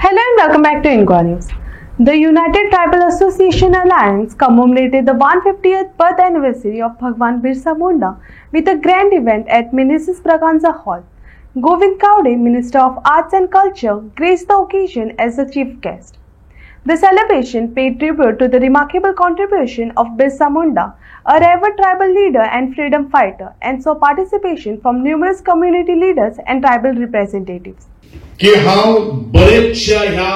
Hello and welcome back to Inqua News. The United Tribal Association Alliance commemorated the 150th birth anniversary of Bhagwan Birsa Munda with a grand event at Mrs. Braganza Hall. Govind Kaude, Minister of Arts and Culture, graced the occasion as the chief guest. The celebration paid tribute to the remarkable contribution of Birsa Munda, a revered tribal leader and freedom fighter, and saw participation from numerous community leaders and tribal representatives. की हांव बरेचशा ह्या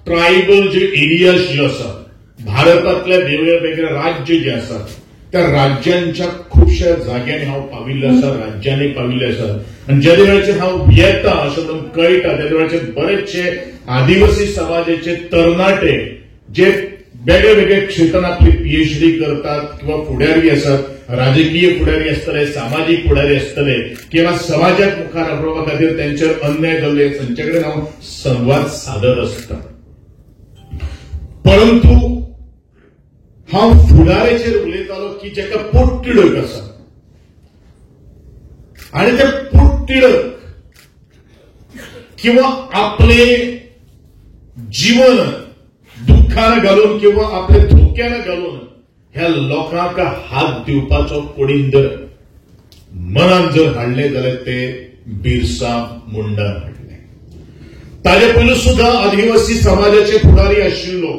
tribal जे areas जे आसात भारतातले वेगवेगळे राज्य जे आसात त्या राज्यांच्या खूपशा जाग्यांनी हांव पाविल्ले आसा, राज्यांनी पाविल्ले आसात आणि ज्या वेळाचेर हांव येता अशें म्हाका कळटा त्या वेळाचेर बरेचशे आदिवासी समाजाचे तरणाटे जे वेगळे वेगळे क्षेत्रांत आपली पीएचडी करतात किंवा फुडारी आसात, राजकीय फुडारी आसतले, सामाजिक फुडारी आसतले किंवा समाजाक मुखार हाडपा खातीर त्यांचेर अन्याय जाल्ले तांचे कडेन हांव संवाद सादत आसता. परंतु हांव फुडाऱ्याचेर उलयतालो की जाका पोटतिडक आसा आनी ते पोटतिडक किंवा आपले जीवन दुःखान घालून किंवा आपल्या धोक्यान घालून ह्या लोकांक हात दिवपाचो कोणीन जर मनान जर हाडले जाल्यार ते बिरसा मुंडान हाडले. ताजे पयलीं सुद्धा आदिवासी समाजाचे फुडारी आशिल्लो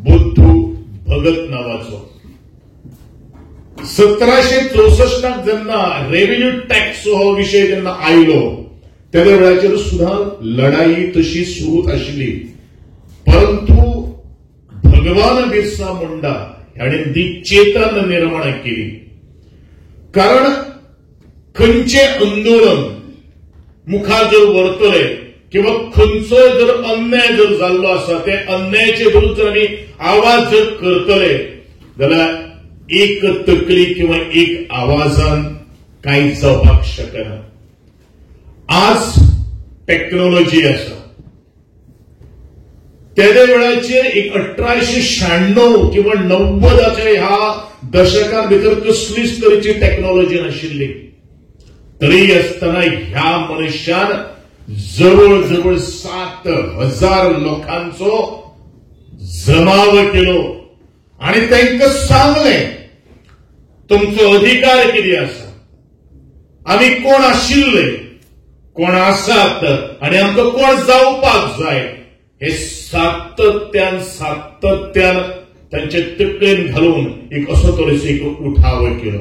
बुद्धू भगत नावाचो 1764 जेन्ना रेव्हेन्यू टॅक्स हो विषय जेन्ना आयलो त्या वेळाचेर सुद्धा लढाई तशी सुरू आशिल्ली. परंतु भगवान बिरसा मुंडा हाणे ती चेतन निर्माण केली. कारण खंयचे आंदोलन मुखार जर व्हरतले किंवा खंयचोय जर अन्याय जर जाल्लो आसा ते अन्यायाचे विरुद्ध जर आमी आवाज जर करतले जाल्यार एक तकली किंवा एक आवाजान कांय जावपाक शकना. आज टेक्नॉलॉजी आसा त्या वेळाचेर एक 1896 किंवा 90च्या ह्या दशकां भितर कसलीच तरेची टेक्नॉलॉजी नाशिल्ली. तरी आसतना ह्या मनशान जवळ जवळ 7,000 लोकांचो जमाव केलो आणि तांकां सांगलें तुमचो अधिकार कितें आसा, आमी कोण आशिल्ले, कोण आसात आणि आमकां कोण जावपाक जाय हे सातत्यान तांचे तकलेन घालून एक असो तरेचो एक उठाव केलो.